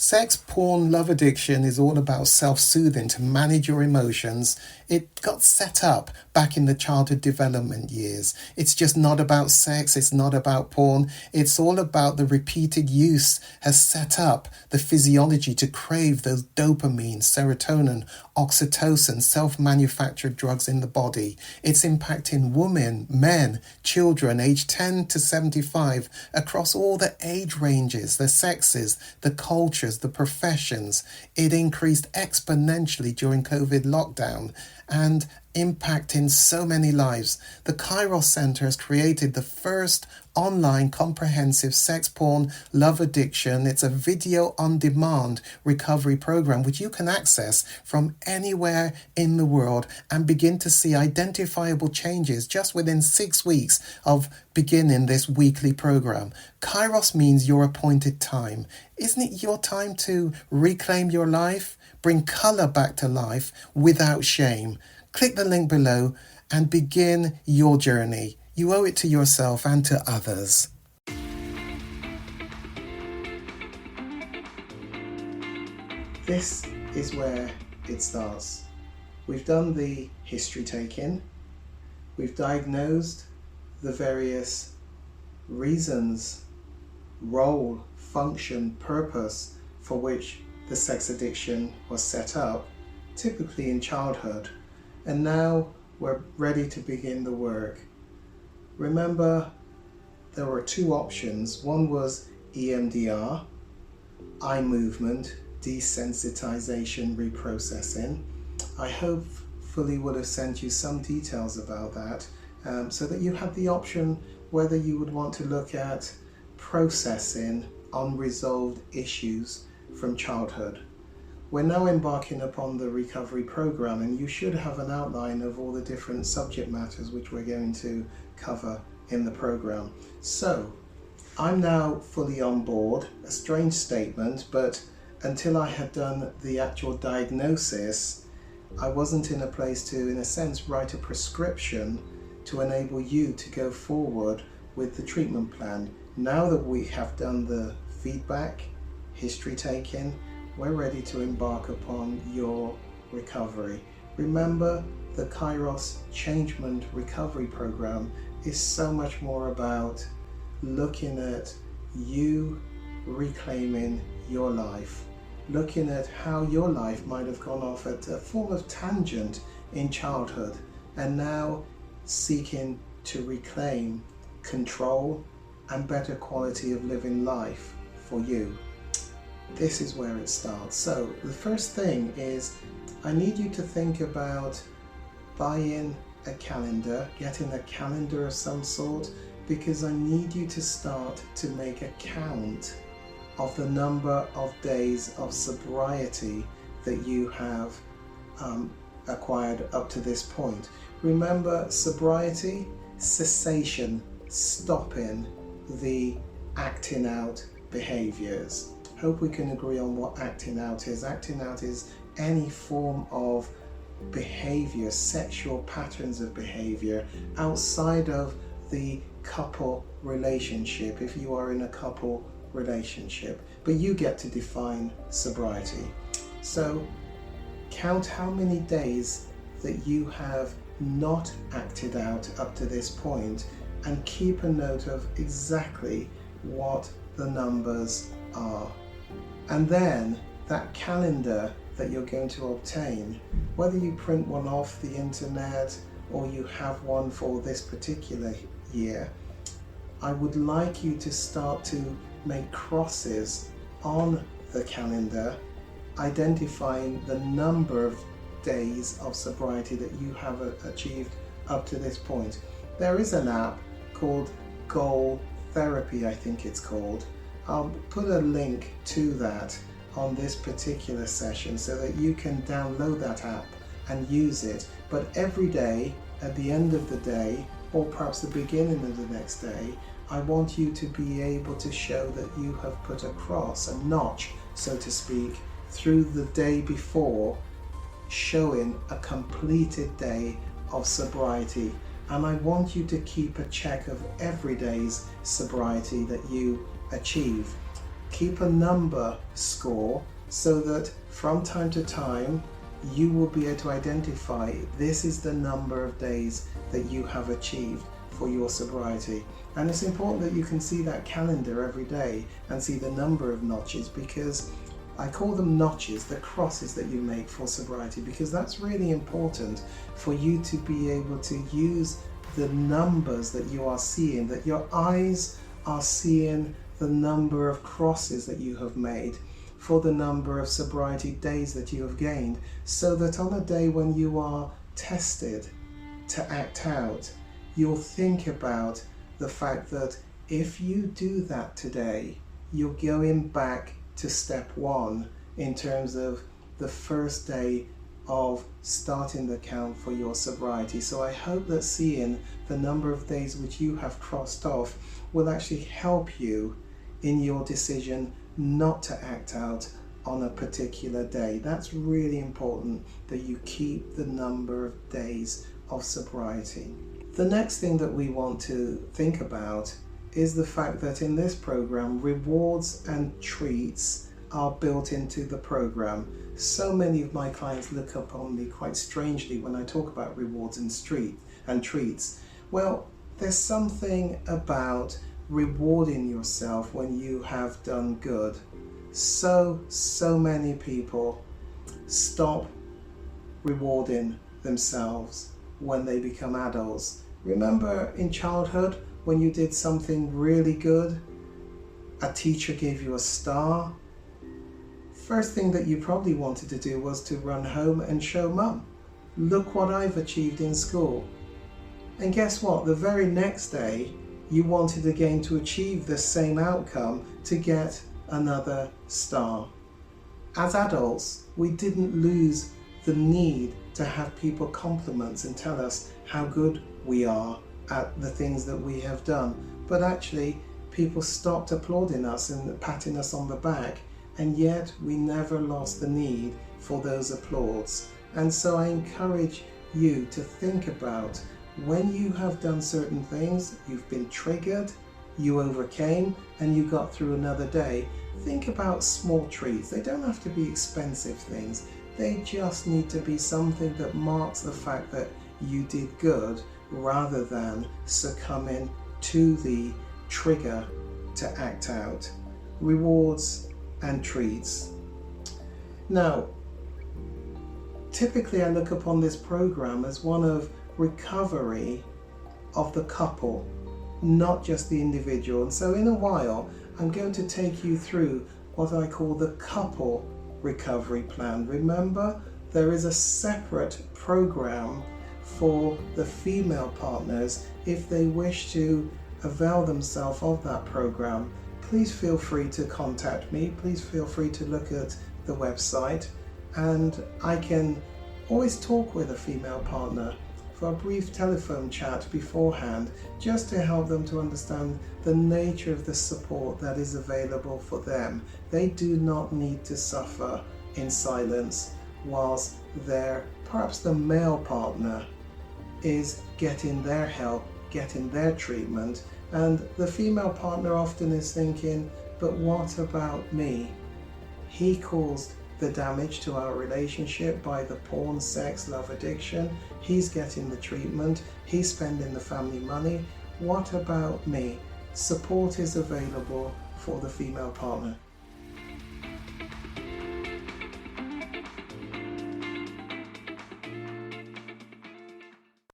Sex, porn, love addiction is all about self-soothing to manage your emotions. It got set up back in the childhood development years. It's just not about sex. It's not about porn. It's all about the repeated use has set up the physiology to crave those dopamine, serotonin, oxytocin, self-manufactured drugs in the body. It's impacting women, men, children aged 10 to 75 across all the age ranges, the sexes, the cultures, the professions. It increased exponentially during COVID lockdown and impacting so many lives. The Kairos Center has created the first online comprehensive sex, porn, love addiction. It's a video on demand recovery program which you can access from anywhere in the world and begin to see identifiable changes just within 6 weeks of beginning this weekly program. Kairos means your appointed time. Isn't it your time to reclaim your life? Bring color back to life without shame. Click the link below and begin your journey. You owe it to yourself and to others. This is where it starts. We've done the history taking. We've diagnosed the various reasons, role, function, purpose for which the sex addiction was set up, typically in childhood. And now we're ready to begin the work. Remember, there were two options. One was EMDR, eye movement, desensitization, reprocessing. I hopefully would have sent you some details about that so that you have the option whether you would want to look at processing unresolved issues from childhood. We're now embarking upon the recovery program, and you should have an outline of all the different subject matters which we're going to cover in the program. So I'm now fully on board. A strange statement, but until I had done the actual diagnosis, I wasn't in a place to, in a sense, write a prescription to enable you to go forward with the treatment plan. Now that we have done the feedback, history taking, we're ready to embark upon your recovery. Remember, the Kairos Changement Recovery Program is so much more about looking at you reclaiming your life, looking at how your life might have gone off at a form of tangent in childhood, and now seeking to reclaim control and better quality of living life for you. This is where it starts. So the first thing is I need you to think about buying a calendar, getting a calendar of some sort, because I need you to start to make a count of the number of days of sobriety that you have acquired up to this point. Remember, sobriety, cessation, stopping the acting out behaviors. Hope we can agree on what acting out is. Acting out is any form of behavior, sexual patterns of behavior outside of the couple relationship, if you are in a couple relationship. But you get to define sobriety. So count how many days that you have not acted out up to this point and keep a note of exactly what the numbers are. And then that calendar that you're going to obtain, whether you print one off the internet or you have one for this particular year, I would like you to start to make crosses on the calendar, identifying the number of days of sobriety that you have achieved up to this point. There is an app called Goal Therapy, I think it's called. I'll put a link to that on this particular session so that you can download that app and use it. But every day, at the end of the day, or perhaps the beginning of the next day, I want you to be able to show that you have put a cross, a notch, so to speak, through the day before, showing a completed day of sobriety. And I want you to keep a check of every day's sobriety that you achieve. keep a number score so that from time to time you will be able to identify this is the number of days that you have achieved for your sobriety. And it's important that you can see that calendar every day and see the number of notches, because I call them notches, the crosses that you make for sobriety, because that's really important for you to be able to use the numbers that you are seeing, that your eyes are seeing the number of crosses that you have made for the number of sobriety days that you have gained, so that on a day when you are tested to act out, you'll think about the fact that if you do that today, you're going back to step one in terms of the first day of starting the count for your sobriety. So I hope that seeing the number of days which you have crossed off will actually help you in your decision not to act out on a particular day. That's really important, that you keep the number of days of sobriety. The next thing that we want to think about is the fact that in this program, rewards and treats are built into the program. So many of my clients look upon me quite strangely when I talk about rewards and treats. Well, there's something about rewarding yourself when you have done good. So many people stop rewarding themselves when they become adults. Remember in childhood when you did something really good, a teacher gave you a star. First thing that you probably wanted to do was to run home and show mum, look what I've achieved in school. And guess what? The very next day you wanted again to achieve the same outcome to get another star. As adults, we didn't lose the need to have people compliment and tell us how good we are at the things that we have done. But actually, people stopped applauding us and patting us on the back, and yet we never lost the need for those applauds. And so I encourage you to think about when you have done certain things, you've been triggered, you overcame, and you got through another day. Think about small treats. They don't have to be expensive things. They just need to be something that marks the fact that you did good, rather than succumbing to the trigger to act out. Rewards and treats. Now, typically I look upon this program as one of recovery of the couple, not just the individual. And so in a while, I'm going to take you through what I call the couple recovery plan. Remember, there is a separate program for the female partners. If they wish to avail themselves of that program, please feel free to contact me. Please feel free to look at the website, and I can always talk with a female partner for a brief telephone chat beforehand, just to help them to understand the nature of the support that is available for them. They do not need to suffer in silence whilst perhaps the male partner is getting their help, getting their treatment, and the female partner often is thinking, but what about me? He caused the damage to our relationship by the porn, sex, love addiction. He's getting the treatment. He's spending the family money. What about me? Support is available for the female partner.